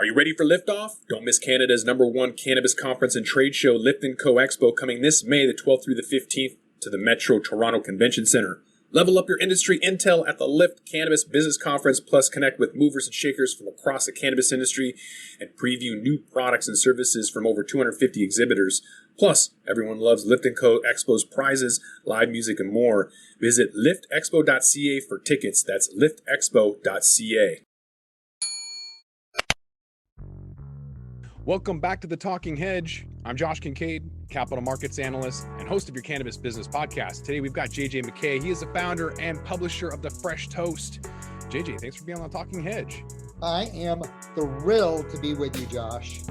Are you ready for liftoff? Don't miss Canada's #1 cannabis conference and trade show, Lift & Co Expo, coming this May the 12th through the 15th to the Metro Toronto Convention Center. Level up your industry intel at the Lift Cannabis Business Conference, plus connect with movers and shakers from across the cannabis industry and preview new products and services from over 250 exhibitors. Plus, everyone loves Lift & Co Expo's prizes, live music, and more. Visit liftexpo.ca for tickets. That's liftexpo.ca. Welcome back to The Talking Hedge. I'm Josh Kincaid, capital markets analyst and host of your Cannabis Business Podcast. Today we've got JJ McKay. He is the founder and publisher of The Fresh Toast. JJ, thanks for being on The Talking Hedge. I am thrilled to be with you, Josh.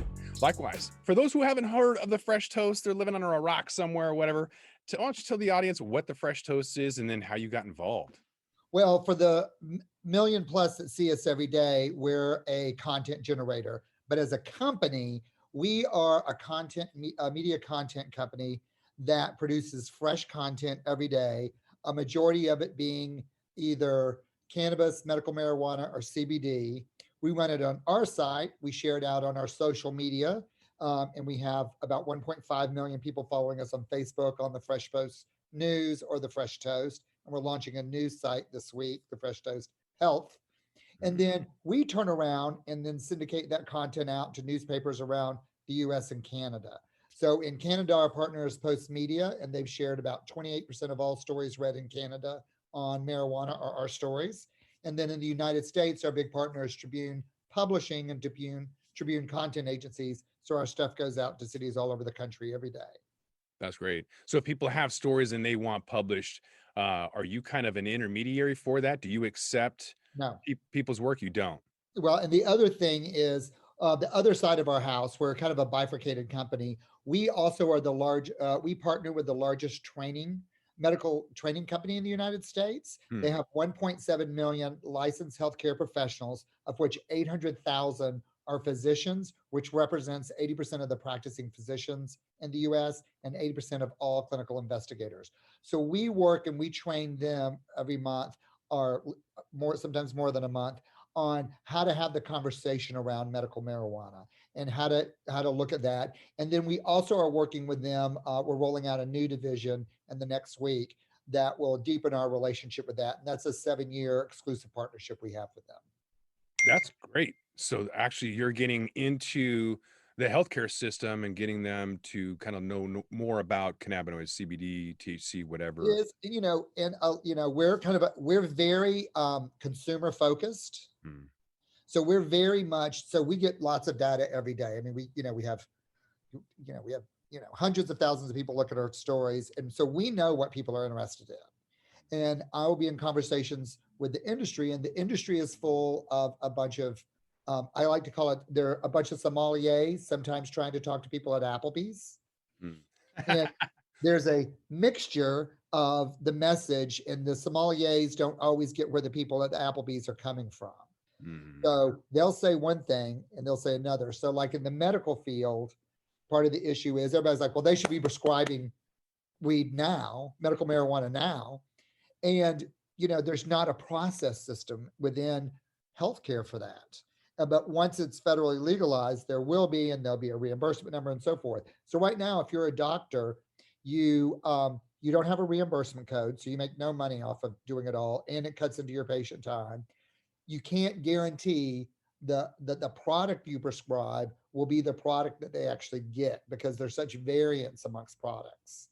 Likewise. For those who haven't heard of The Fresh Toast, they're living under a rock somewhere or whatever, why don't you tell the audience what The Fresh Toast is and then how you got involved? Well, for the million plus that see us every day, we're a content generator. But as a company, we are a media content company that produces fresh content every day, a majority of it being either cannabis, medical marijuana, or CBD. We run it on our site. We share it out on our social media, and we have about 1.5 million people following us on Facebook on the Fresh Toast News or the Fresh Toast. And we're launching a new site this week, the Fresh Toast Health. And then we turn around and then syndicate that content out to newspapers around the US and Canada. So in Canada, our partner is Post Media, and they've shared about 28% of all stories read in Canada on marijuana are our stories. And then in the United States, our big partner is Tribune Publishing and Tribune Content Agencies. So our stuff goes out to cities all over the country every day. That's great. So if people have stories and they want published, are you kind of an intermediary for that? Do you accept people's work? You don't. Well, and the other thing is the other side of our house, we're kind of a bifurcated company. We also are we partner with the largest medical training company in the United States. They have 1.7 million licensed healthcare professionals, of which 800,000 are physicians, which represents 80% of the practicing physicians in the US and 80% of all clinical investigators. So we work and we train them every month, or sometimes more than a month, on how to have the conversation around medical marijuana and how to look at that. And then we also are working with them. We're rolling out a new division in the next week that will deepen our relationship with that. And that's a 7-year exclusive partnership we have with them. That's great. So actually you're getting into the healthcare system and getting them to kind of know more about cannabinoids, CBD, THC, whatever. Is, we're very consumer focused. So we're very much, so we get lots of data every day. I mean, we have hundreds of thousands of people look at our stories. And so we know what people are interested in. And I will be in conversations with the industry, and the industry is full of a bunch of, I like to call it, they're a bunch of sommeliers, sometimes trying to talk to people at Applebee's. And there's a mixture of the message, and the sommeliers don't always get where the people at the Applebee's are coming from. So they'll say one thing and they'll say another. So like in the medical field, part of the issue is everybody's like, well, they should be prescribing weed now, medical marijuana now. And, there's not a process system within healthcare for that. But once it's federally legalized, there will be, and there'll be a reimbursement number and so forth. So right now, if you're a doctor, you don't have a reimbursement code, so you make no money off of doing it all, and it cuts into your patient time. You can't guarantee that the product you prescribe will be the product that they actually get, because there's such variance amongst products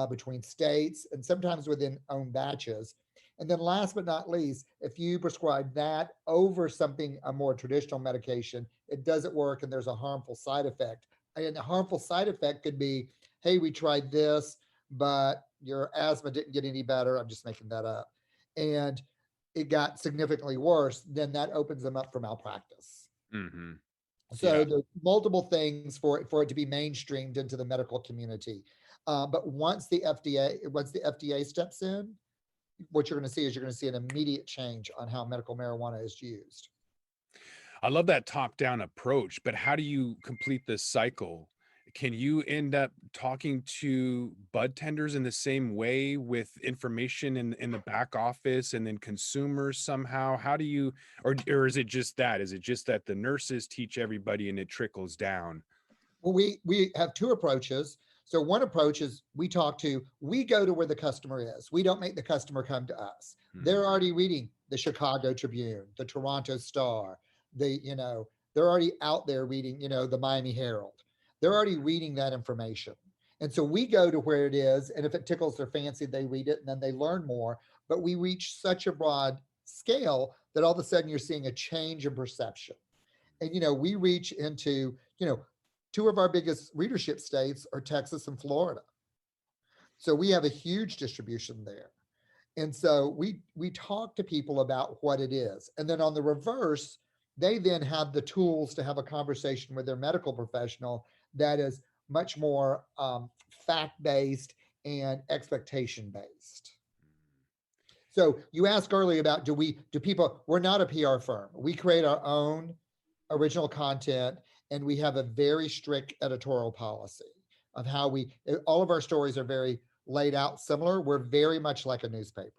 between states and sometimes within own batches. And then last but not least, if you prescribe that over a more traditional medication, it doesn't work and there's a harmful side effect. And the harmful side effect could be, hey, we tried this, but your asthma didn't get any better. I'm just making that up. And it got significantly worse, then that opens them up for malpractice. So there's multiple things for it to be mainstreamed into the medical community. But once the FDA steps in, what you're going to see an immediate change on how medical marijuana is used. I love that top-down approach, but how do you complete this cycle? can you end up talking to bud tenders in the same way with information in the back office and then consumers somehow? How do you, or is it just that? Is it just that the nurses teach everybody and it trickles down? Well, we have two approaches. So one approach is we go to where the customer is. We don't make the customer come to us. They're already reading the Chicago Tribune, the Toronto Star, they're already out there reading, the Miami Herald. They're already reading that information. And so we go to where it is, and if it tickles their fancy, they read it and then they learn more. But we reach such a broad scale that all of a sudden you're seeing a change in perception. And we reach into, two of our biggest readership states are Texas and Florida. So we have a huge distribution there. And so we talk to people about what it is. And then on the reverse, they then have the tools to have a conversation with their medical professional that is much more fact-based and expectation-based. So you asked earlier about we're not a PR firm. We create our own original content, and we have a very strict editorial policy of how all of our stories are very laid out similar. We're very much like a newspaper.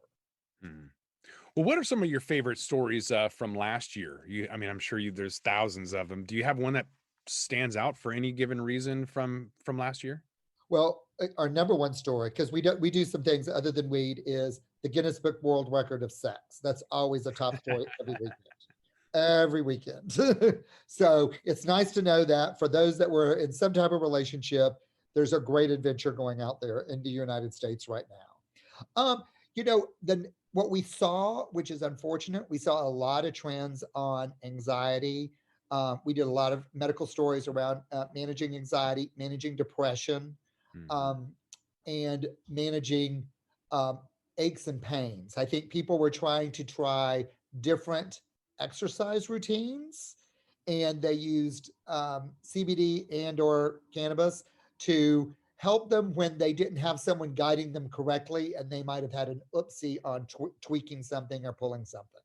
Well, what are some of your favorite stories from last year? I'm sure there's thousands of them. Do you have one that stands out for any given reason from last year? Well, our number one story, because we do some things other than weed, is the Guinness Book World Record of sex. That's always a top story every weekend. So it's nice to know that for those that were in some type of relationship, there's a great adventure going out there in the United States right now. What we saw, which is unfortunate, we saw a lot of trends on anxiety. We did a lot of medical stories around managing anxiety, managing depression, and managing aches and pains. I think people were trying to try different exercise routines, and they used CBD and or cannabis to help them when they didn't have someone guiding them correctly, and they might have had an oopsie on tweaking something or pulling something.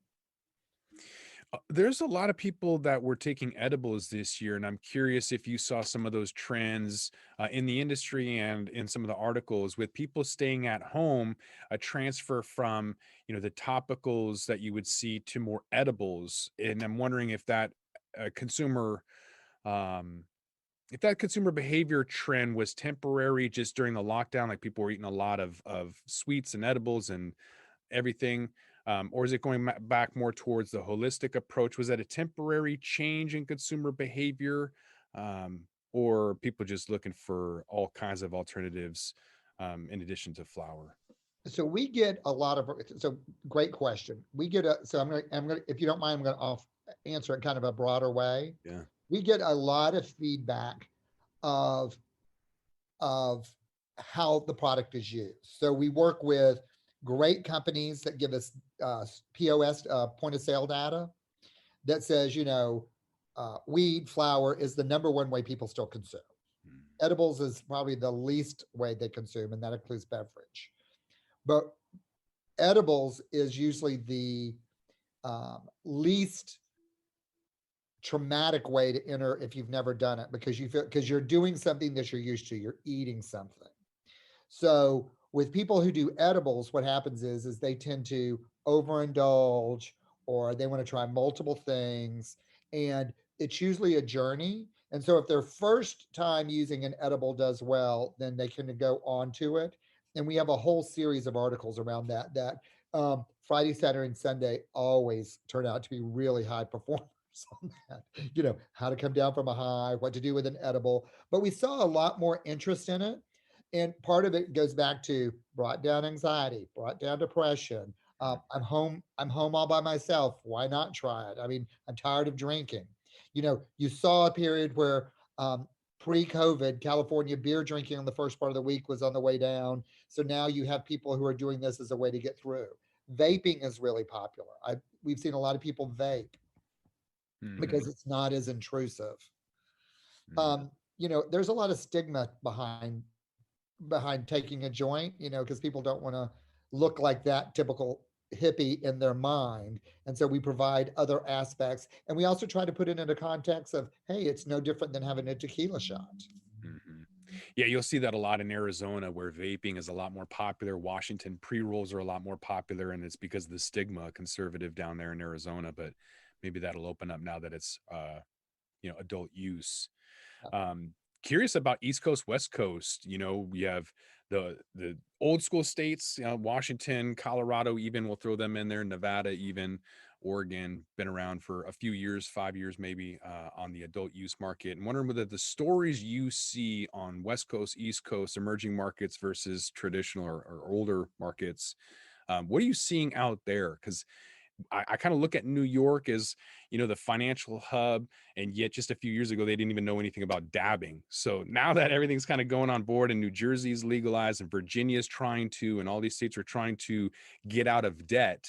There's a lot of people that were taking edibles this year, and I'm curious if you saw some of those trends in the industry and in some of the articles with people staying at home, a transfer from, the topicals that you would see to more edibles. And I'm wondering if that consumer behavior trend was temporary just during the lockdown, like people were eating a lot of sweets and edibles and everything. Or is it going back more towards the holistic approach? Was that a temporary change in consumer behavior, or people just looking for all kinds of alternatives in addition to flower? So we get a lot of, great question. I'm gonna, if you don't mind, I'm gonna answer it kind of a broader way. Yeah. We get a lot of feedback of how the product is used. So we work with great companies that give us POS, point of sale data that says, weed, flower is the number one way people still consume. Edibles is probably the least way they consume, and that includes beverage. But edibles is usually the least traumatic way to enter if you've never done it, because you're doing something that you're used to, you're eating something. So with people who do edibles, what happens is they tend to overindulge, or they want to try multiple things, and it's usually a journey. And so if their first time using an edible does well, then they can go on to it. And we have a whole series of articles around that Friday, Saturday, and Sunday always turn out to be really high performers on that. How to come down from a high, what to do with an edible. But we saw a lot more interest in it. And part of it goes back to brought down anxiety, brought down depression. I'm home all by myself. Why not try it? I'm tired of drinking. You saw a period where pre-COVID, California beer drinking on the first part of the week was on the way down. So now you have people who are doing this as a way to get through. Vaping is really popular. We've seen a lot of people vape because it's not as intrusive. There's a lot of stigma behind taking a joint, because people don't want to look like that typical hippie in their mind. And so we provide other aspects. And we also try to put it into context of, hey, it's no different than having a tequila shot. Yeah, you'll see that a lot in Arizona where vaping is a lot more popular. Washington pre-rolls are a lot more popular, and it's because of the stigma conservative down there in Arizona, but maybe that'll open up now that it's adult use. Um, Curious about East Coast, West Coast. We have the old school states, Washington, Colorado, even we'll throw them in there, Nevada, even Oregon, been around for a few years, 5 years maybe, on the adult use market. And wondering whether the stories you see on West Coast, East Coast, emerging markets versus traditional or older markets. What are you seeing out there? Because I kind of look at New York as, the financial hub, and yet just a few years ago, they didn't even know anything about dabbing. So now that everything's kind of going on board and New Jersey's legalized and Virginia's trying to, and all these states are trying to get out of debt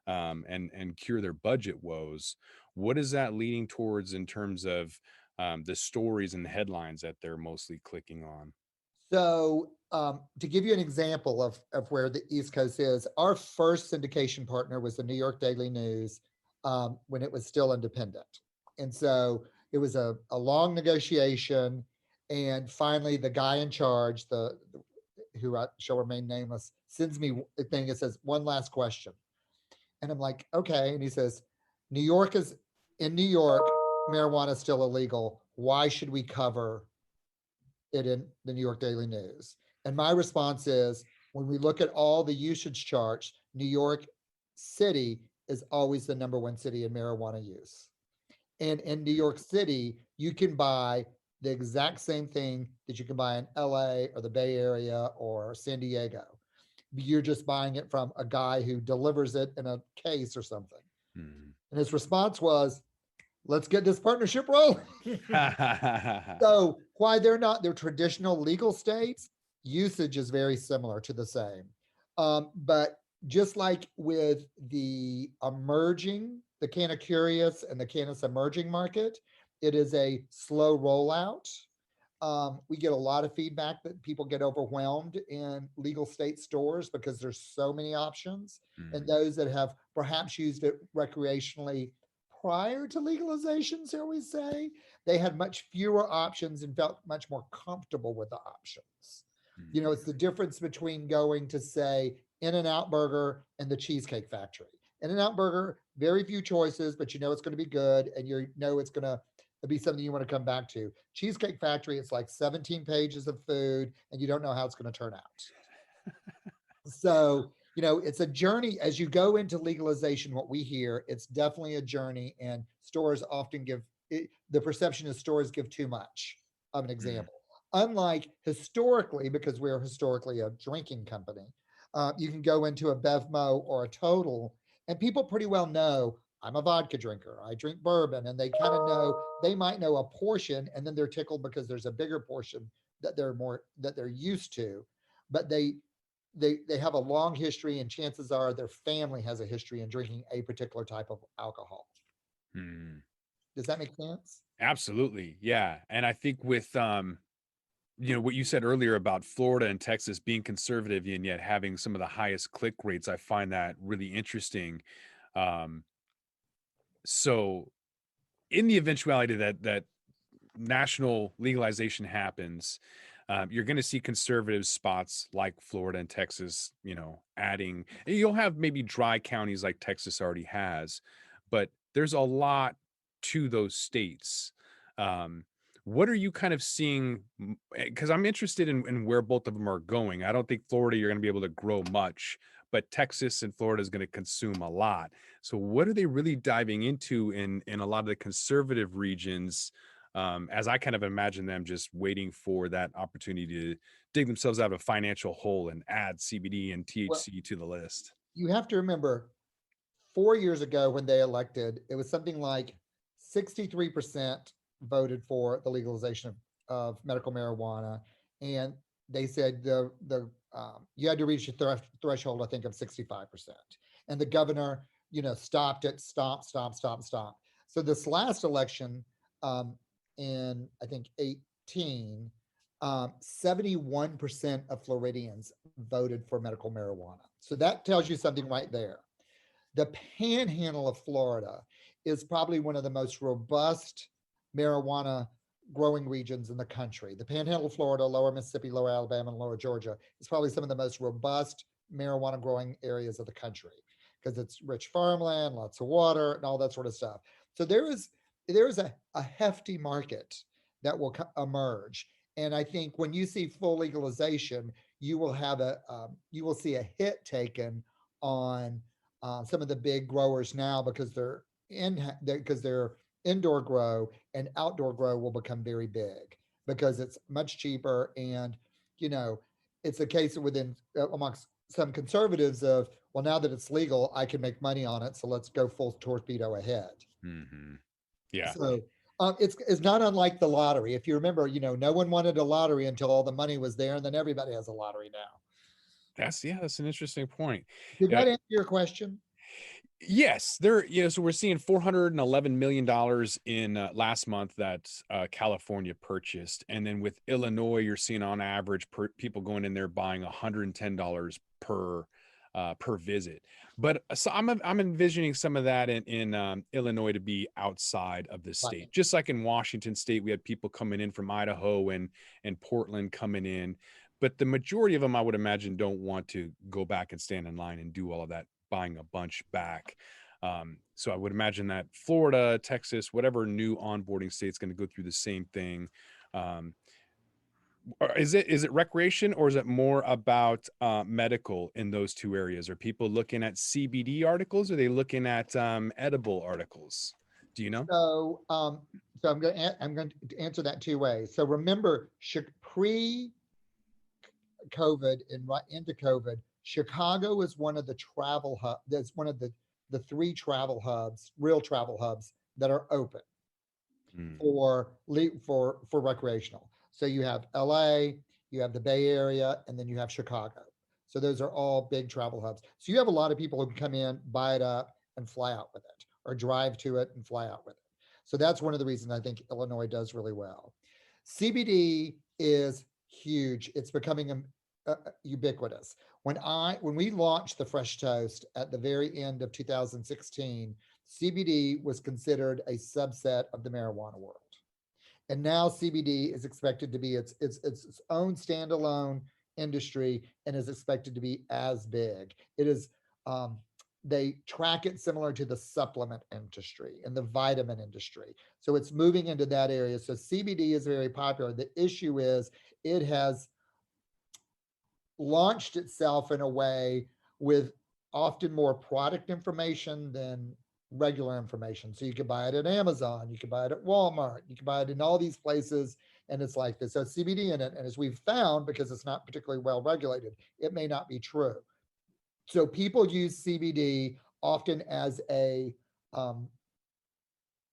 and cure their budget woes, what is that leading towards in terms of the stories and the headlines that they're mostly clicking on? So, to give you an example of where the East Coast is, our first syndication partner was the New York Daily News when it was still independent. And so it was a long negotiation. And finally, the guy in charge, who I shall remain nameless, sends me a thing that says, "One last question." And I'm like, okay. And he says, in New York, marijuana is still illegal. Why should we cover it in the New York Daily News? And my response is, when we look at all the usage charts, New York City is always the #1 city in marijuana use. And in New York City, you can buy the exact same thing that you can buy in LA or the Bay Area or San Diego. You're just buying it from a guy who delivers it in a case or something. And his response was, "Let's get this partnership rolling." So why they're traditional legal states, usage is very similar to the same. But just like with the canna-curious and the cannabis emerging market, it is a slow rollout. We get a lot of feedback that people get overwhelmed in legal state stores because there's so many options. And those that have perhaps used it recreationally prior to legalization, shall we say, they had much fewer options and felt much more comfortable with the options. It's the difference between going to, say, In-N-Out Burger and the Cheesecake Factory. In-N-Out Burger, very few choices, but it's going to be good, and it's going to be something you want to come back to. Cheesecake Factory, it's like 17 pages of food, and you don't know how it's going to turn out. So, it's a journey as you go into legalization. What we hear, it's definitely a journey, and stores often the perception is stores give too much of an example. Unlike historically, because we're historically a drinking company, you can go into a Bevmo or a Total, and people pretty well know, I'm a vodka drinker, I drink bourbon, and they kind of know, they might know a portion, and then they're tickled because there's a bigger portion that they're used to, but they have a long history, and chances are their family has a history in drinking a particular type of alcohol. Does that make sense? Absolutely. Yeah. And I think with, what you said earlier about Florida and Texas being conservative and yet having some of the highest click rates, I find that really interesting. So in the eventuality that national legalization happens, you're going to see conservative spots like Florida and Texas, adding, you'll have maybe dry counties like Texas already has, but there's a lot to those states. What are you kind of seeing? Because I'm interested in where both of them are going. I don't think Florida, you're going to be able to grow much, but Texas and Florida is going to consume a lot. So what are they really diving into in a lot of the conservative regions? As I kind of imagine them just waiting for that opportunity to dig themselves out of a financial hole and add CBD and THC to the list. You have to remember, 4 years ago when they elected, it was something like 63% voted for the legalization of medical marijuana, and they said you had to reach a threshold, I think, of 65%, and the governor, stopped it, stop. So this last election, in I think 18, 71% of Floridians voted for medical marijuana. So that tells you something right there. The panhandle of Florida is probably one of the most robust marijuana growing regions in the country. The Panhandle of Florida, Lower Mississippi, Lower Alabama, and Lower Georgia is probably some of the most robust marijuana growing areas of the country because it's rich farmland, lots of water, and all that sort of stuff. So there is a hefty market that will emerge. And I think when you see full legalization, you will have you will see a hit taken on some of the big growers now because they're indoor grow, and outdoor grow will become very big because it's much cheaper. And you know, it's a case within amongst some conservatives of, well, now that it's legal, I can make money on it, so let's go full torpedo ahead. Mm-hmm. Yeah. So it's not unlike the lottery. If you remember, no one wanted a lottery until all the money was there, and then everybody has a lottery now. That's an interesting point. Did that answer your question? Yes, so we're seeing $411 million in last month that California purchased. And then with Illinois, you're seeing on average people going in there buying $110 per visit. But so I'm envisioning some of that in Illinois to be outside of the state. Right. Just like in Washington state, we had people coming in from Idaho and Portland coming in. But the majority of them, I would imagine, don't want to go back and stand in line and do all of that, buying a bunch back. So I would imagine that Florida, Texas, whatever new onboarding state is going to go through the same thing. Is it recreation, or is it more about medical in those two areas? Are people looking at CBD articles? Or are they looking at edible articles? Do you know? So I'm going to answer that two ways. So remember, pre-COVID and right into COVID, Chicago is one of the travel hub. That's one of the three travel hubs, real travel hubs that are open for recreational. So you have LA, you have the Bay Area, and then you have Chicago. So those are all big travel hubs. So you have a lot of people who can come in, buy it up, and fly out with it, or drive to it and fly out with it. So that's one of the reasons I think Illinois does really well. CBD is huge. It's becoming ubiquitous. When we launched the Fresh Toast at the very end of 2016, CBD was considered a subset of the marijuana world. And now CBD is expected to be its own standalone industry and is expected to be as big. It is, they track it similar to the supplement industry and the vitamin industry. So it's moving into that area. So CBD is very popular. The issue is it has launched itself in a way with often more product information than regular information. So you could buy it at Amazon, you could buy it at Walmart, you could buy it in all these places, and it's like this. So CBD in it, and as we've found, because it's not particularly well regulated, it may not be true. So people use CBD often as a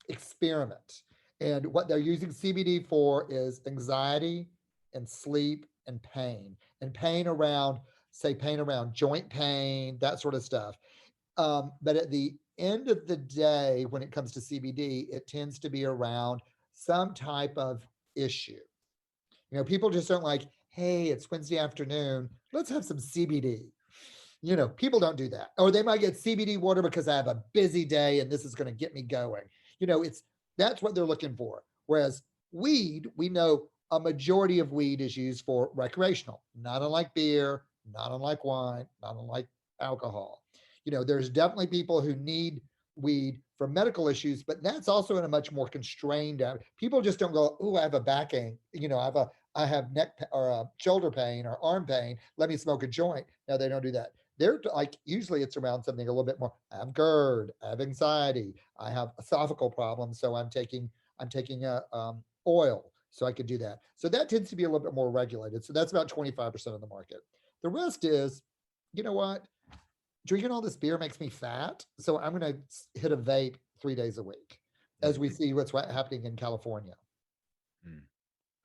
experiment. And what they're using CBD for is anxiety and sleep and pain around, say, pain around joint pain, that sort of stuff. But at the end of the day, when it comes to CBD, it tends to be around some type of issue. People just don't like, hey, it's Wednesday afternoon, let's have some CBD. People don't do that. Or they might get CBD water because I have a busy day and this is going to get me going. That's what they're looking for. Whereas weed, we know a majority of weed is used for recreational, not unlike beer, not unlike wine, not unlike alcohol. There's definitely people who need weed for medical issues, but that's also in a much more constrained. People just don't go, oh, I have a backache, I have neck or shoulder pain or arm pain, let me smoke a joint. No, they don't do that. They're like, usually it's around something a little bit more. I have GERD, I have anxiety, I have esophageal problems, so I'm taking oil, so I could do that. So that tends to be a little bit more regulated. So that's about 25% of the market. The rest is, you know what? Drinking all this beer makes me fat, so I'm going to hit a vape 3 days a week, as we see what's happening in California.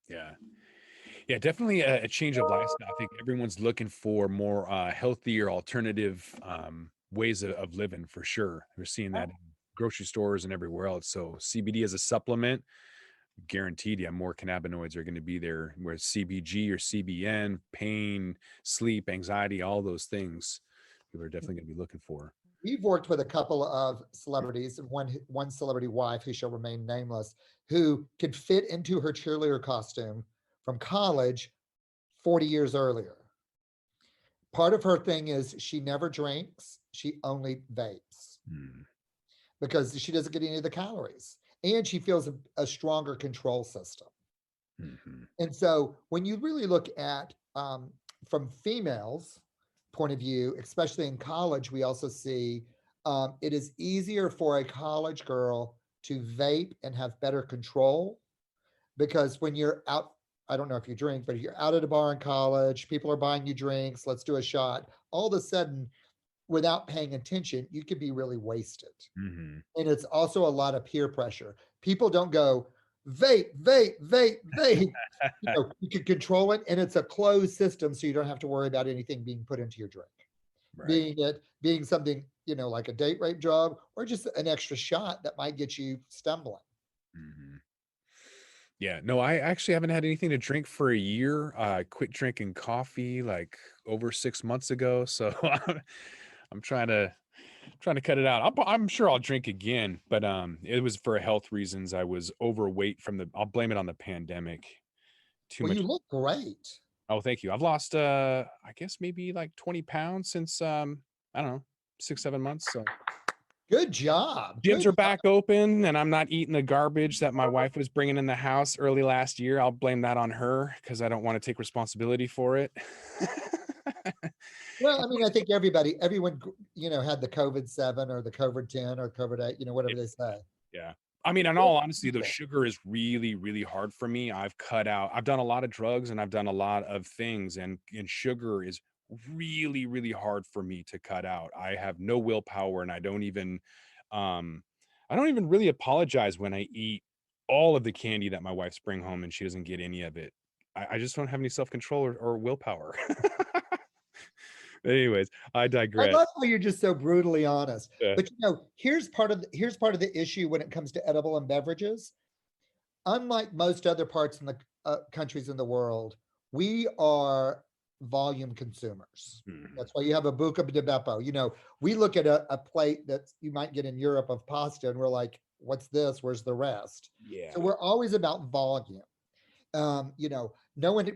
Yeah, definitely a change of lifestyle. I think everyone's looking for more healthier alternative ways of living, for sure. We're seeing that in grocery stores and everywhere else. So CBD as a supplement, guaranteed, yeah, more cannabinoids are going to be there, whereas CBG or CBN, pain, sleep, anxiety, all those things people are definitely going to be looking for. We've worked with a couple of celebrities and one celebrity wife who shall remain nameless, who could fit into her cheerleader costume from college 40 years earlier. Part of her thing is she never drinks, she only vapes because she doesn't get any of the calories. And she feels a stronger control system. And so when you really look at from females' point of view, especially in college, we also see it is easier for a college girl to vape and have better control because when you're out, I don't know if you drink, but if you're out at a bar in college, people are buying you drinks, let's do a shot. All of a sudden, without paying attention, you could be really wasted. And it's also a lot of peer pressure. People don't go, vape, vape, vape, vape. You can control it, and it's a closed system, so you don't have to worry about anything being put into your drink. Right. Being something, like a date rape drug or just an extra shot that might get you stumbling. Yeah, no, I actually haven't had anything to drink for a year. I quit drinking coffee like over 6 months ago, so I'm trying to cut it out. I'm sure I'll drink again, but it was for health reasons. I was overweight I'll blame it on the pandemic. Too much. You look great. Oh, thank you. I've lost I guess maybe like 20 pounds since I don't know, 6-7 months. So good job. Gyms are back open and I'm not eating the garbage that my wife was bringing in the house early last year. I'll blame that on her because I don't want to take responsibility for it. Well, I mean, I think everyone, had the COVID-7 or the COVID-10 or COVID-8, whatever they say. Yeah. I mean, in all honesty, though, sugar is really, really hard for me. I've done a lot of drugs and I've done a lot of things, and sugar is really, really hard for me to cut out. I have no willpower, and I don't even really apologize when I eat all of the candy that my wife's bring home and she doesn't get any of it. I just don't have any self-control or willpower. Anyways, I digress. I love how you're just so brutally honest. Yeah. But here's part of the issue when it comes to edible and beverages. Unlike most other parts in the countries in the world, we are volume consumers. That's why you have a buca di beppo. We look at a plate that you might get in Europe of pasta, and we're like, "What's this? Where's the rest?" Yeah. So we're always about volume.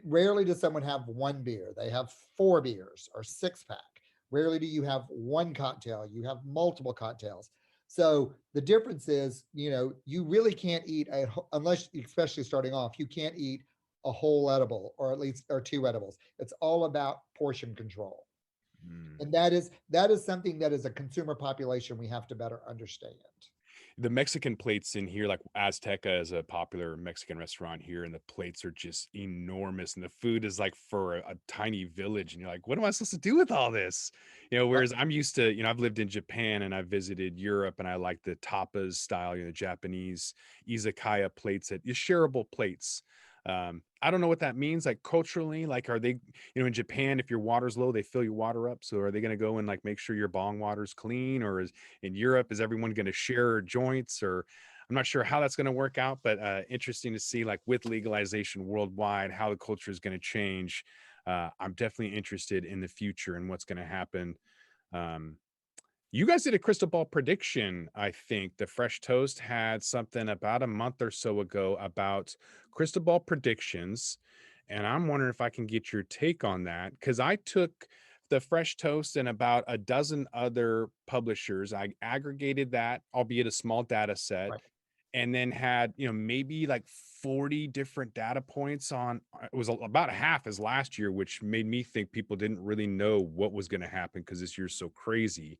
Rarely does someone have one beer. They have 4 beers or 6-pack. Rarely do you have one cocktail. You have multiple cocktails. So the difference is, you really can't eat unless, especially starting off, you can't eat a whole edible or 2 edibles. It's all about portion control. And that is something that as a consumer population, we have to better understand. The Mexican plates in here, like Azteca is a popular Mexican restaurant here, and the plates are just enormous, and the food is like for a tiny village, and you're like, what am I supposed to do with all this? Whereas I'm used to, I've lived in Japan and I've visited Europe, and I like the tapas style, the Japanese izakaya plates, shareable plates. I don't know what that means, like culturally, like are they, in Japan, if your water's low, they fill your water up. So are they going to go and like make sure your bong water's clean, or is in Europe, is everyone going to share joints? Or I'm not sure how that's going to work out, but interesting to see, like with legalization worldwide, how the culture is going to change. I'm definitely interested in the future and what's going to happen. You guys did a crystal ball prediction. I think the Fresh Toast had something about a month or so ago about crystal ball predictions. And I'm wondering if I can get your take on that, because I took the Fresh Toast and about a dozen other publishers. I aggregated that, albeit a small data set, right, and then had, maybe like 40 different data points on, it was about half as last year, which made me think people didn't really know what was going to happen because this year's so crazy.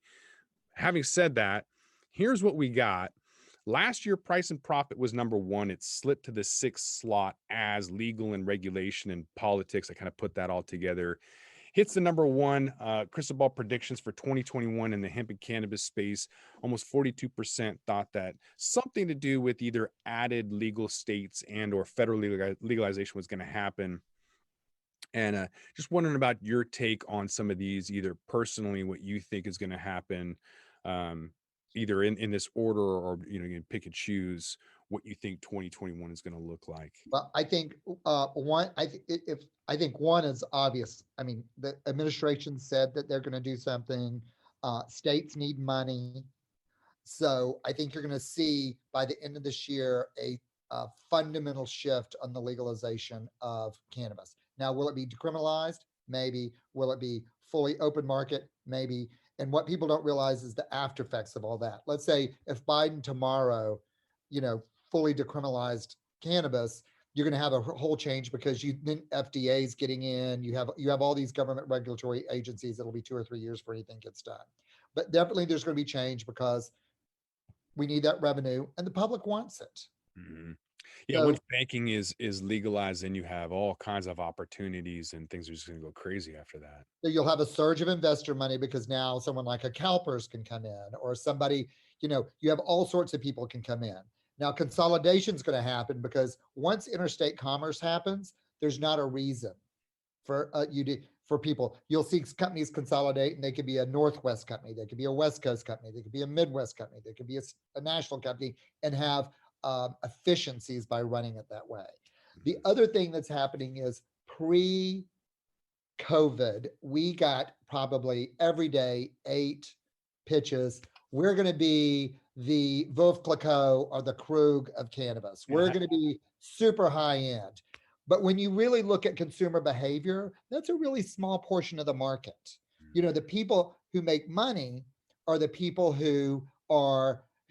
Having said that, here's what we got. Last year, Price and Profit was number 1. It slipped to the 6th slot as legal and regulation and politics. I kind of put that all together. Hits the number 1 crystal ball predictions for 2021 in the hemp and cannabis space. Almost 42% thought that something to do with either added legal states and or federal legalization was going to happen. And just wondering about your take on some of these, either personally, what you think is going to happen, either in this order, or you can pick and choose what you think 2021 is going to look like. Well, I think one. I think one is obvious. I mean, the administration said that they're going to do something. States need money. So I think you're going to see by the end of this year a fundamental shift on the legalization of cannabis. Now, will it be decriminalized? Maybe. Will it be fully open market? Maybe. And what people don't realize is the after effects of all that. Let's say if Biden tomorrow, fully decriminalized cannabis, you're going to have a whole change because then FDA is getting in. You have all these government regulatory agencies. It'll be 2 or 3 years before anything gets done. But definitely there's going to be change because we need that revenue and the public wants it. Mm-hmm. Yeah, So, once banking is legalized, then you have all kinds of opportunities, and things are just going to go crazy after that. so you'll have a surge of investor money because now someone like a CalPERS can come in, or somebody, you have all sorts of people can come in. Now consolidation is going to happen because once interstate commerce happens, there's not a reason for for people. You'll see companies consolidate, and they could be a Northwest company, they could be a West Coast company, they could be a Midwest company, they could be a national company, and have efficiencies by running it that way. The other thing that's happening is pre-COVID, we got probably every day 8 pitches. We're going to be the Veuve Clicquot or the Krug of cannabis. We're going to be super high end. But when you really look at consumer behavior, that's a really small portion of the market. The people who make money are the people who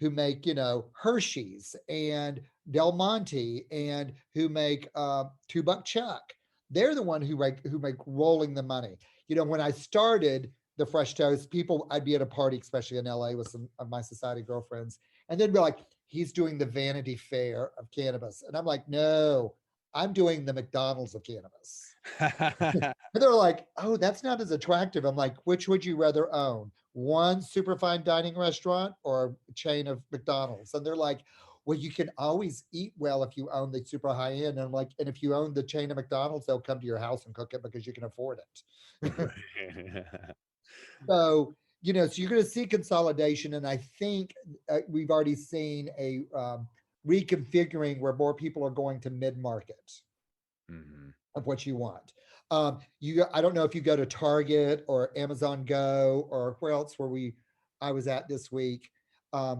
make, Hershey's and Del Monte, and who make $2 Chuck. They're the one who make rolling the money. When I started the Fresh Toast, I'd be at a party, especially in LA with some of my society girlfriends, and they'd be like, he's doing the Vanity Fair of cannabis. And I'm like, no, I'm doing the McDonald's of cannabis. And they're like, oh, that's not as attractive. I'm like, which would you rather own? One super fine dining restaurant or a chain of McDonald's? And they're like, well, you can always eat well if you own the super high end. And I'm like, and if you own the chain of McDonald's, they'll come to your house and cook it because you can afford it. So, so you're going to see consolidation. And I think we've already seen a reconfiguring where more people are going to mid-market of what you want. I don't know if you go to Target or Amazon Go or where else I was at this week, where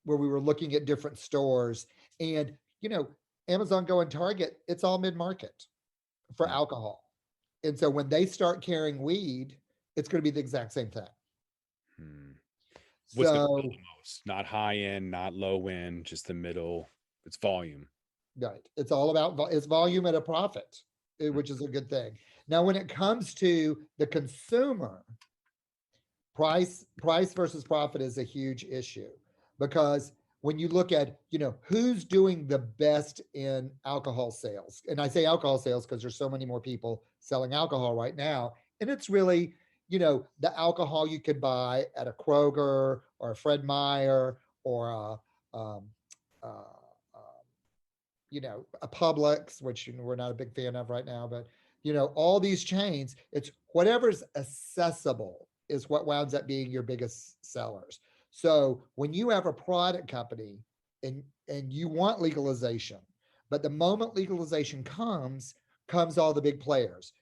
we were looking at different stores, and Amazon Go and Target, it's all mid-market for alcohol. And so when they start carrying weed, it's going to be the exact same thing. What's the most? Not high end, not low end, just the middle. It's volume. Right. It's all about it's volume at a profit, which is a good thing. Now, when it comes to the consumer, price versus profit is a huge issue, because when you look at, who's doing the best in alcohol sales, and I say alcohol sales because there's so many more people selling alcohol right now, and it's really, the alcohol you could buy at a Kroger or a Fred Meyer or a Publix, which we're not a big fan of right now, but all these chains, it's whatever's accessible is what winds up being your biggest sellers. So when you have a product company and you want legalization, but the moment legalization comes all the big players,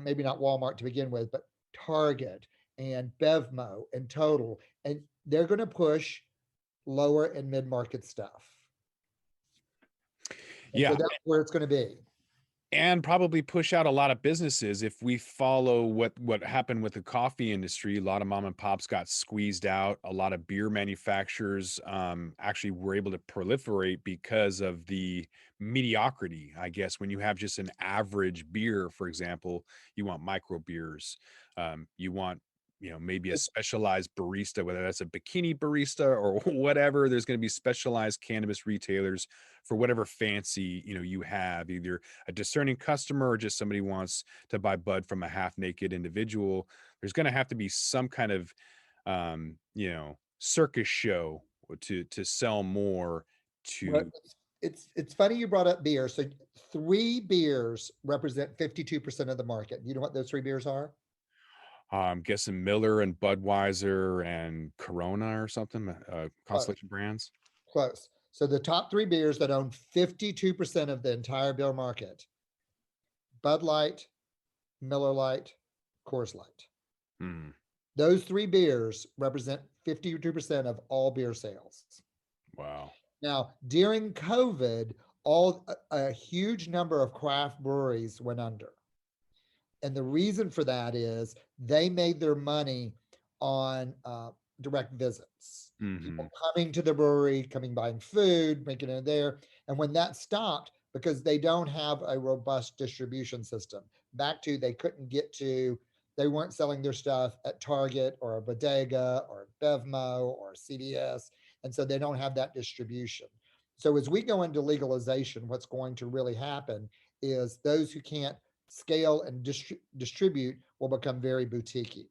maybe not Walmart to begin with, but Target and Bevmo and Total, and they're going to push lower and mid-market stuff. And so that's where it's going to be. And probably push out a lot of businesses. If we follow what happened with the coffee industry, a lot of mom and pops got squeezed out. A lot of beer manufacturers actually were able to proliferate because of the mediocrity. I guess when you have just an average beer, for example, you want micro beers. You want maybe a specialized barista, whether that's a bikini barista or whatever. There's going to be specialized cannabis retailers for whatever fancy, you have, either a discerning customer or just somebody wants to buy bud from a half naked individual. There's going to have to be some kind of, circus show to sell more to. Well, it's funny you brought up beer. So 3 beers represent 52% of the market. You know what those 3 beers are? I'm guessing Miller and Budweiser and Corona or something, Constellation brands. Close. So the top 3 beers that own 52% of the entire beer market: Bud Light, Miller Lite, Coors Light. Those three beers represent 52% of all beer sales. Wow. Now, during COVID, a huge number of craft breweries went under. And the reason for that is they made their money on direct visits. Mm-hmm. People coming to the brewery, coming buying food, making it there. And when that stopped, because they don't have a robust distribution system, back to they couldn't get to, they weren't selling their stuff at Target or a Bodega or Bevmo or CVS. And so they don't have that distribution. So as we go into legalization, what's going to really happen is those who can't scale and distribute will become very boutiquey.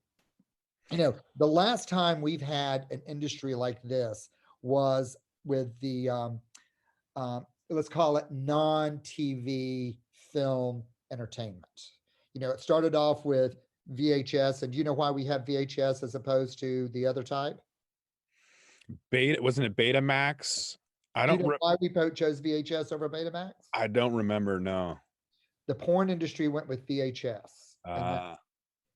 The last time we've had an industry like this was with the let's call it non-TV film entertainment. It started off with VHS, and do you know why we have VHS as opposed to the other type? Beta, wasn't it Betamax? I Do you don't. know why we chose VHS over Betamax? I don't remember. No. The porn industry went with VHS, Ah.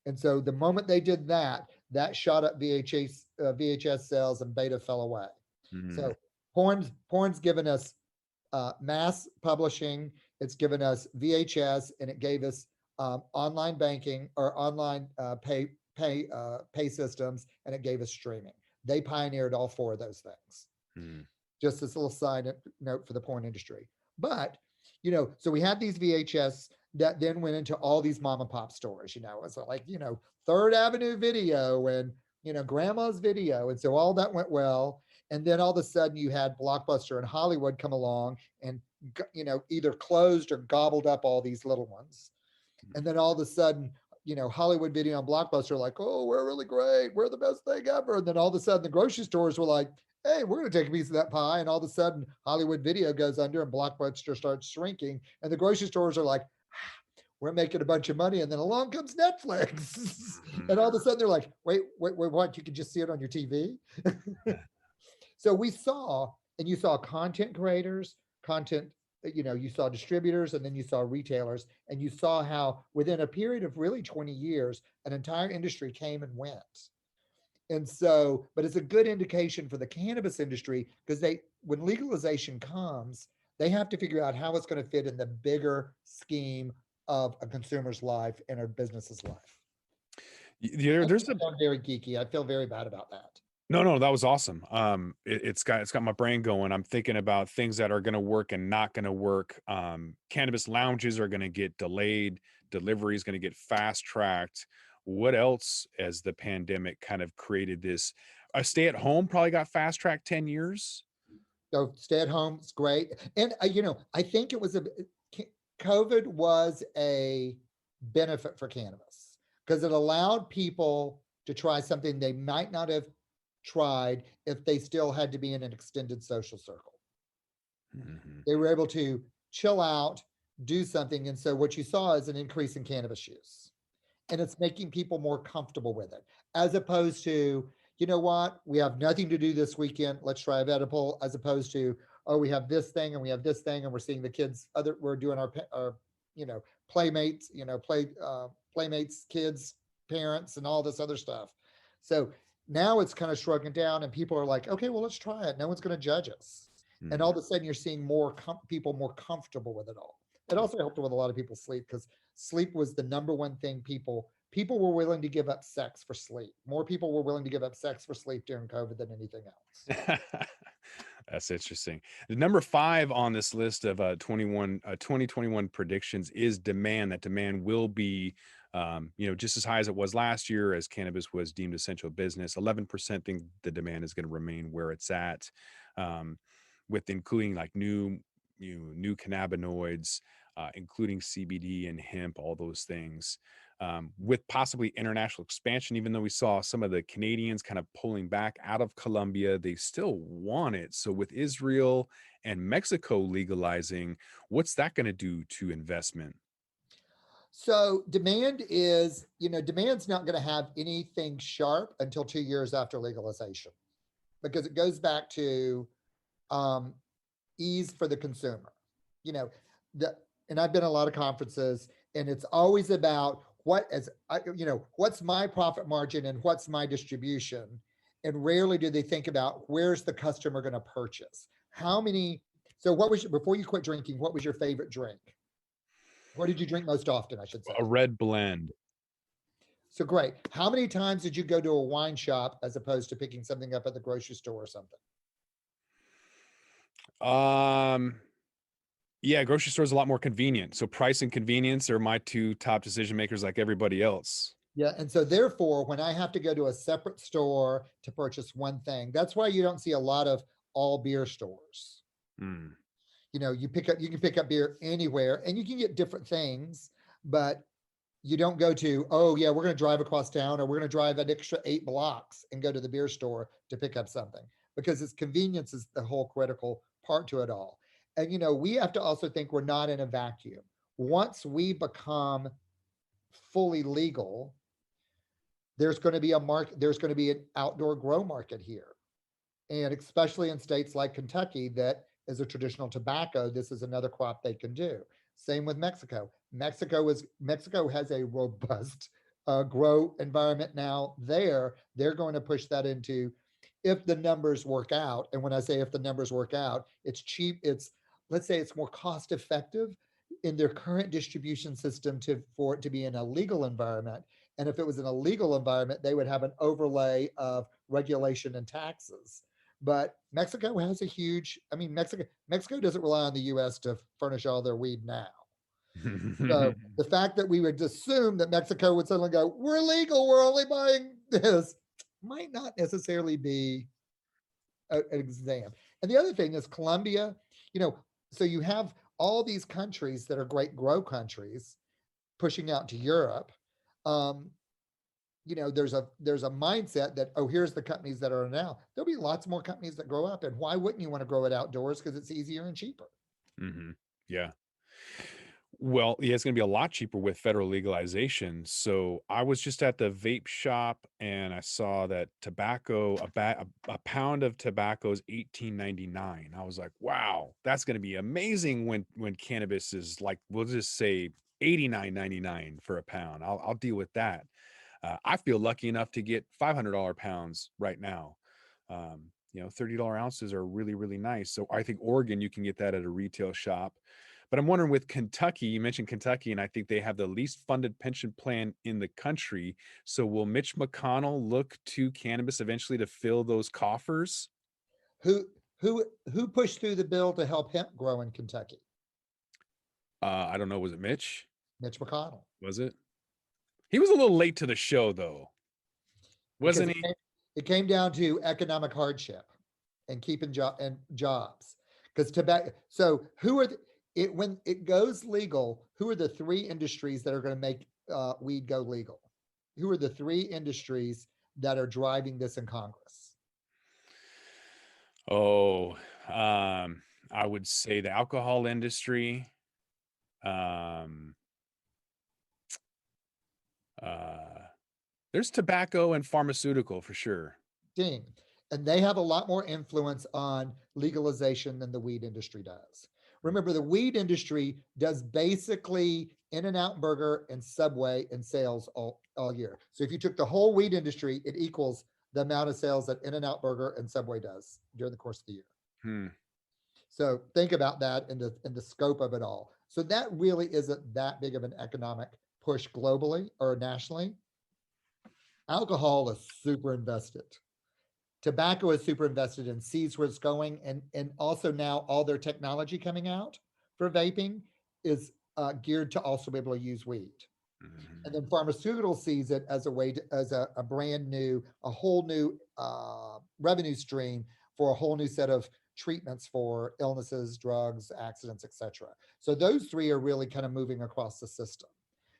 and so the moment they did that, that shot up VHS sales, and Beta fell away. So porn's given us mass publishing, it's given us VHS, and it gave us online banking or online pay systems, and it gave us streaming. They pioneered all four of those things. Just this little side note for the porn industry. But so we had these VHS that then went into all these mom and pop stores. It's like Third Avenue Video and Grandma's Video, and so all that went well. And then all of a sudden you had Blockbuster and Hollywood come along and either closed or gobbled up all these little ones. And then all of a sudden Hollywood Video and Blockbuster are like, oh, we're really great, we're the best thing ever. And then all of a sudden the grocery stores were like, hey, we're going to take a piece of that pie. And all of a sudden Hollywood Video goes under and Blockbuster starts shrinking. And the grocery stores are like, we're making a bunch of money. And then along comes Netflix. And all of a sudden they're like, wait, what? You can just see it on your TV? So we saw, and you saw content creators, you saw distributors, and then you saw retailers, and you saw how within a period of really 20 years, an entire industry came and went. And so, but it's a good indication for the cannabis industry because when legalization comes, they have to figure out how it's going to fit in the bigger scheme of a consumer's life and a business's life. There's very geeky. I feel very bad about that. No, that was awesome. It's got my brain going. I'm thinking about things that are going to work and not going to work. Cannabis lounges are going to get delayed. Delivery is going to get fast tracked. What else, as the pandemic kind of created this? A stay at home probably got fast tracked 10 years. So stay at home is great. And, I think COVID was a benefit for cannabis because it allowed people to try something they might not have tried if they still had to be in an extended social circle. They were able to chill out, do something. And so what you saw is an increase in cannabis use. And it's making people more comfortable with it, as opposed to, you know what, we have nothing to do this weekend, let's try a edible, as opposed to, oh, we have this thing and we have this thing, and we're seeing the kids, we're doing our playmates, playmates, kids, parents, and all this other stuff. So now it's kind of shrugging down, and people are like, okay, well, let's try it. No one's going to judge us. And all of a sudden you're seeing more people more comfortable with it all. It also helped with a lot of people's sleep, because sleep was the number one thing people were willing to give up sex for sleep. More people were willing to give up sex for sleep during COVID than anything else. That's interesting. The number 5 on this list of 2021 predictions is demand. That demand will be just as high as it was last year, as cannabis was deemed essential business. 11% think the demand is going to remain where it's at, with including like new cannabinoids, including CBD and hemp, all those things, with possibly international expansion. Even though we saw some of the Canadians kind of pulling back out of Colombia, they still want it. So with Israel and Mexico legalizing, what's that going to do to investment? So demand is, demand's not going to have anything sharp until 2 years after legalization, because it goes back to ease for the consumer. And I've been at a lot of conferences, and it's always about what's my profit margin and what's my distribution? And rarely do they think about where's the customer going to purchase? So before you quit drinking, what was your favorite drink? What did you drink most often, I should say? A red blend. So great. How many times did you go to a wine shop as opposed to picking something up at the grocery store or something? Yeah, grocery store is a lot more convenient. So price and convenience are my two top decision makers, like everybody else. Yeah. And so therefore, when I have to go to a separate store to purchase one thing, that's why you don't see a lot of all beer stores. Mm. You can pick up beer anywhere and you can get different things, but you don't go to, oh yeah, we're going to drive across town, or we're going to drive an extra 8 blocks and go to the beer store to pick up something, because its convenience is the whole critical part to it all. And we have to also think we're not in a vacuum. Once we become fully legal, there's going to be there's going to be an outdoor grow market here. And especially in states like Kentucky, that is a traditional tobacco, this is another crop they can do. Same with Mexico. Mexico has a robust grow environment now there. They're going to push that into, if the numbers work out. And when I say if the numbers work out, it's cheap. Let's say it's more cost effective in their current distribution system for it to be in a legal environment. And if it was in a legal environment, they would have an overlay of regulation and taxes. But Mexico has Mexico doesn't rely on the US to furnish all their weed now. So the fact that we would assume that Mexico would suddenly go, we're legal, we're only buying this, might not necessarily be an exam. And the other thing is Colombia, so you have all these countries that are great grow countries pushing out to Europe. There's a mindset that, oh, here's the companies that are now. There'll be lots more companies that grow up. And why wouldn't you want to grow it outdoors? Because it's easier and cheaper. Mm-hmm. Yeah. Well, yeah, it's going to be a lot cheaper with federal legalization. So I was just at the vape shop and I saw that tobacco, a pound of tobacco is $18.99. I was like, wow, that's going to be amazing when cannabis is like, we'll just say $89.99 for a pound. I'll deal with that. I feel lucky enough to get $500 pounds right now. $30 ounces are really, really nice. So I think Oregon, you can get that at a retail shop. But I'm wondering with Kentucky, you mentioned Kentucky, and I think they have the least funded pension plan in the country. So will Mitch McConnell look to cannabis eventually to fill those coffers? Who pushed through the bill to help hemp grow in Kentucky? I don't know. Was it Mitch? Mitch McConnell. Was it? He was a little late to the show, though. Wasn't he? It came down to economic hardship and keeping jobs. Because tobacco. So when it goes legal, who are the 3 industries that are going to make weed go legal? Who are the 3 industries that are driving this in Congress? Oh, I would say the alcohol industry. There's tobacco and pharmaceutical for sure. Ding. And they have a lot more influence on legalization than the weed industry does. Remember, the weed industry does basically In-N-Out Burger and Subway in sales all year. So if you took the whole weed industry, it equals the amount of sales that In-N-Out Burger and Subway does during the course of the year. So think about that in the scope of it all. So that really isn't that big of an economic push globally or nationally. Alcohol is super invested. Tobacco is super invested and sees where it's going. And also now all their technology coming out for vaping is geared to also be able to use weed. And then pharmaceutical sees it as a way to, as a brand new, a whole new revenue stream for a whole new set of treatments for illnesses, drugs, accidents, etc. So those 3 are really kind of moving across the system.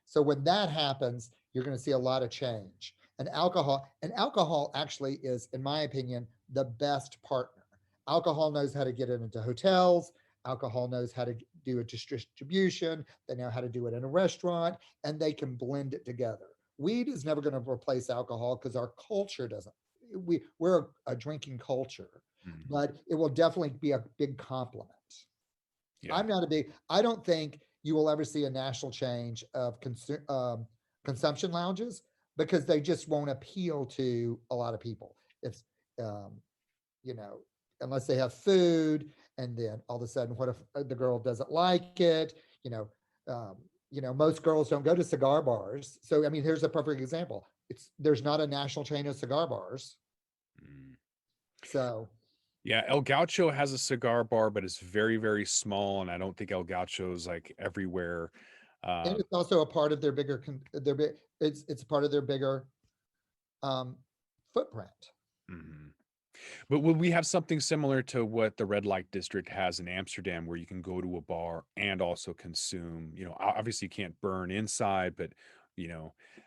So when that happens, you're going to see a lot of change. And alcohol actually is, in my opinion, the best partner. Alcohol knows how to get it into hotels. Alcohol knows how to do a distribution. They know how to do it in a restaurant, and they can blend it together. Weed is never going to replace alcohol because our culture doesn't. We're a drinking culture, but it will definitely be a big complement. Yeah. I don't think you will ever see a national change of consumption lounges because they just won't appeal to a lot of people. If, you know, unless they have food, and then all of a sudden, what if the girl doesn't like it? Most girls don't go to cigar bars. So, I mean, here's a perfect example. There's not a national chain of cigar bars. So, yeah, El Gaucho has a cigar bar, but it's very, very small, and I don't think El Gaucho is like everywhere. and it's also a part of their bigger, it's part of their bigger footprint. Mhm. But would we have something similar to what the red light district has in Amsterdam, where you can go to a bar and also consume, obviously you can't burn inside, but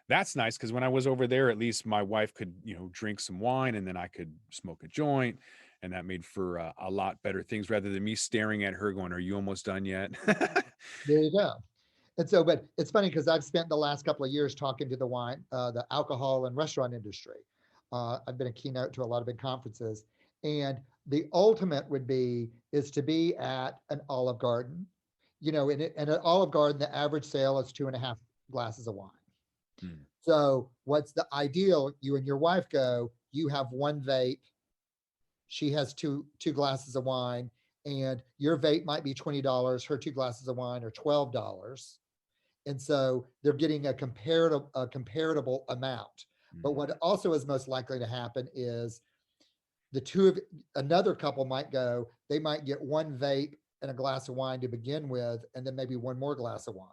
that's nice. Cause when I was over there, at least my wife could, drink some wine, and then I could smoke a joint, and that made for a lot better things rather than me staring at her going, "Are you almost done yet?" There you go. And so, but it's funny because I've spent the last couple of years talking to the alcohol and restaurant industry. I've been a keynote to a lot of big conferences, and the ultimate is to be at an Olive Garden. In an Olive Garden, the average sale is 2.5 glasses of wine. Hmm. So what's the ideal? You and your wife go, you have one vape, she has two glasses of wine, and your vape might be $20, her 2 glasses of wine are $12. And so they're getting a comparable amount. But what also is most likely to happen is another couple might go, they might get one vape and a glass of wine to begin with, and then maybe one more glass of wine.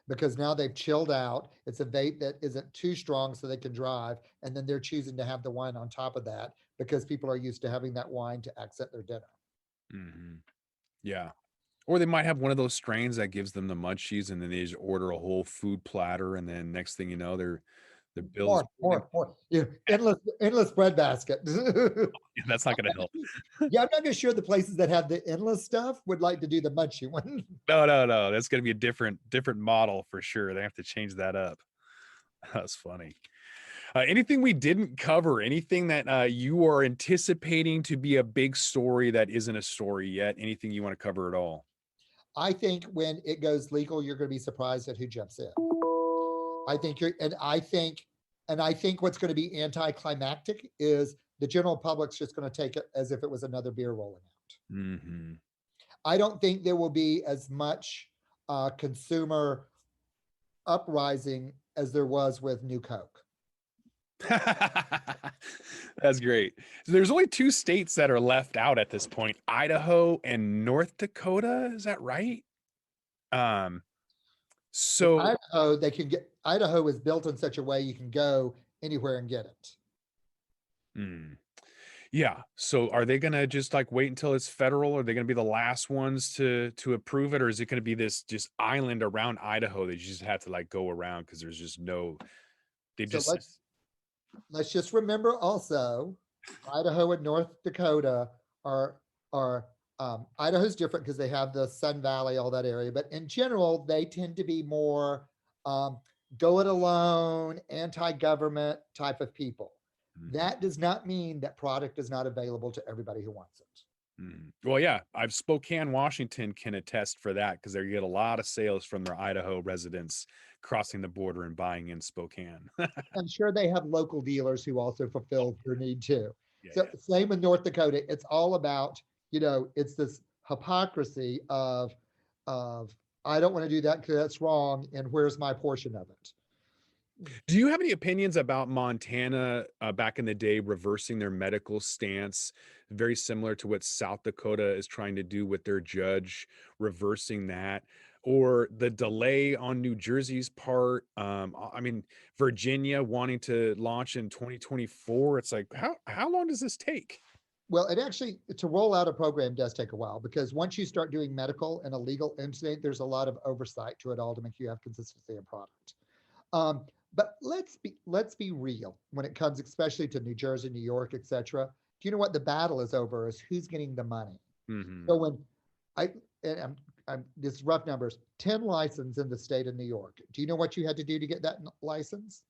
Because now they've chilled out. It's a vape that isn't too strong so they can drive. And then they're choosing to have the wine on top of that because people are used to having that wine to accent their dinner. Mm-hmm. Yeah. Or they might have one of those strains that gives them the munchies, and then they just order a whole food platter, and then next thing you know, their bill is More. Yeah, endless bread basket. that's not going to help. Yeah, I'm not even sure the places that have the endless stuff would like to do the munchie one. No. That's going to be a different model for sure. They have to change that up. That's funny. Anything we didn't cover? Anything that you are anticipating to be a big story that isn't a story yet? Anything you want to cover at all? I think when it goes legal, you're going to be surprised at who jumps in. I think what's going to be anticlimactic is the general public's just going to take it as if it was another beer rolling out. Mm-hmm. I don't think there will be as much consumer uprising as there was with New Coke. That's great. So there's only 2 states that are left out at this point: Idaho and North Dakota. Is that right? So Idaho is built in such a way you can go anywhere and get it. Yeah. So are they going to just like wait until it's federal? Are they going to be the last ones to approve it? Or is it going to be this just island around Idaho that you just have to like go around because there's just let's just remember also, Idaho and North Dakota are Idaho's different because they have the Sun Valley, all that area. But in general, they tend to be more go it alone, anti-government type of people. That does not mean that product is not available to everybody who wants it. Well, yeah, Spokane, Washington can attest for that because they get a lot of sales from their Idaho residents crossing the border and buying in Spokane. I'm sure they have local dealers who also fulfill their need too. Same with North Dakota. It's all about, it's this hypocrisy of I don't want to do that because that's wrong, and where's my portion of it? Do you have any opinions about Montana back in the day reversing their medical stance, very similar to what South Dakota is trying to do with their judge, reversing that, or the delay on New Jersey's part? I mean, Virginia wanting to launch in 2024. It's like, how long does this take? Well, it actually, to roll out a program does take a while, because once you start doing medical and a legal entity, there's a lot of oversight to it all to make you have consistency in product. But let's be real when it comes, especially to New Jersey, New York, etc. Do you know what the battle is over? Is who's getting the money. So when I'm this rough numbers, 10 license in the state of New York. Do you know what you had to do to get that license?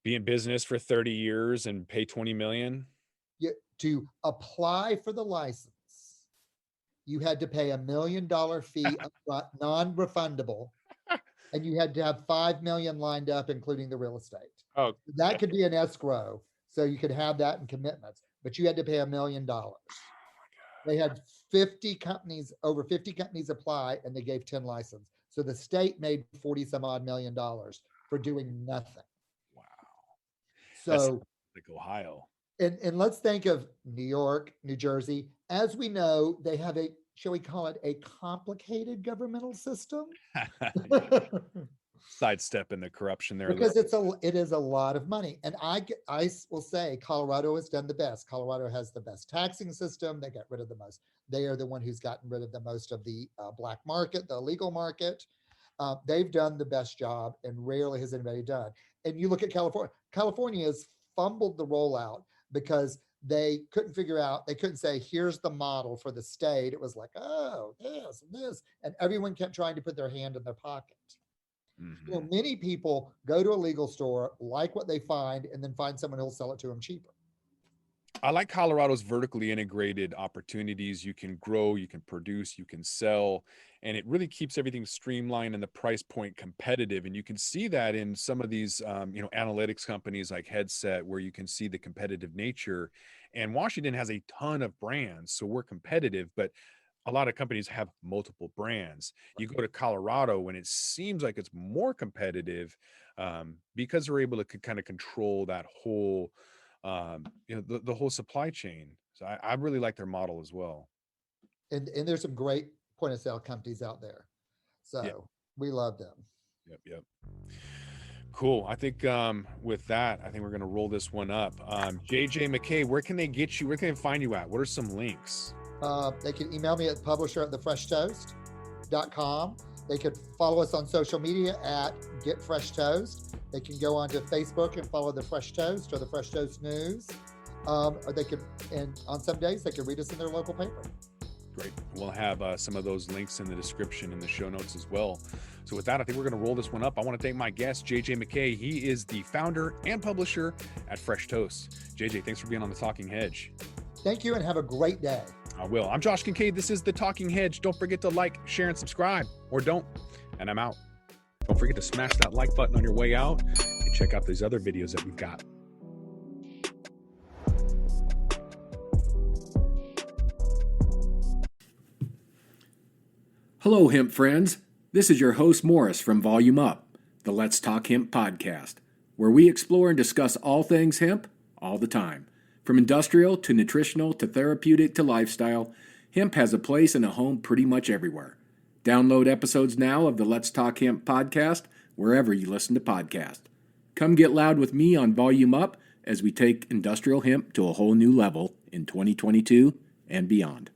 Be in business for 30 years and pay 20 million. To apply for the license, you had to pay $1 million fee upfront, non-refundable. and you had to have 5 million lined up, including the real estate. Oh, That could be an escrow, so you could have that in commitments, but you had to pay $1 million. They had 50 companies, over 50 companies apply, and they gave 10 license. So the state made 40 some odd $million for doing nothing. wow. That's So, like Ohio. and let's think of New York, New Jersey. As we know, they have a, shall we call it a complicated governmental system? Sidestepping the corruption there. Because it is a lot of money. And I will say Colorado has done the best. Colorado has the best taxing system. They got rid of the most. They are the one who's gotten rid of the most of the black market, the illegal market. They've done the best job, and rarely has anybody done. And you look at California. California has fumbled the rollout because they couldn't figure out, they couldn't say, here's the model for the state. It was like, oh, this and this. And everyone kept trying to put their hand in their pocket. Mm-hmm. You know, many people go to a legal store, like what they find, and then find someone who'll sell it to them cheaper. I like Colorado's vertically integrated opportunities. You can grow, you can produce, you can sell, and it really keeps everything streamlined and the price point competitive. And you can see that in some of these, analytics companies like Headset, where you can see the competitive nature. And Washington has a ton of brands, so we're competitive, but a lot of companies have multiple brands. You go to Colorado and it seems like it's more competitive because they're able to kind of control that whole, the whole supply chain. So I really like their model as well. And there's some great point of sale companies out there. So we love them. Yep. Cool. I think with that, I think we're going to roll this one up. JJ McKay, where can they get you? Where can they find you at? What are some links? They can email me at publisher@thefreshtoast.com. They could follow us on social media at Get Fresh Toast. They can go onto Facebook and follow the Fresh Toast or the Fresh Toast News. Or they could, and on some days they could read us in their local paper. Great. We'll have some of those links in the description in the show notes as well. So with that, I think we're going to roll this one up. I want to thank my guest, JJ McKay. He is the founder and publisher at Fresh Toast. JJ, thanks for being on the Talking Hedge. Thank you, and have a great day. I will. I'm Josh Kincaid. This is the Talking Hedge. Don't forget to like, share, and subscribe, or don't. And I'm out. Don't forget to smash that like button on your way out and check out these other videos that we've got. Hello, hemp friends. This is your host, Morris, from Volume Up, the Let's Talk Hemp podcast, where we explore and discuss all things hemp all the time. From industrial to nutritional to therapeutic to lifestyle, hemp has a place and a home pretty much everywhere. Download episodes now of the Let's Talk Hemp podcast wherever you listen to podcasts. Come get loud with me on Volume Up as we take industrial hemp to a whole new level in 2022 and beyond.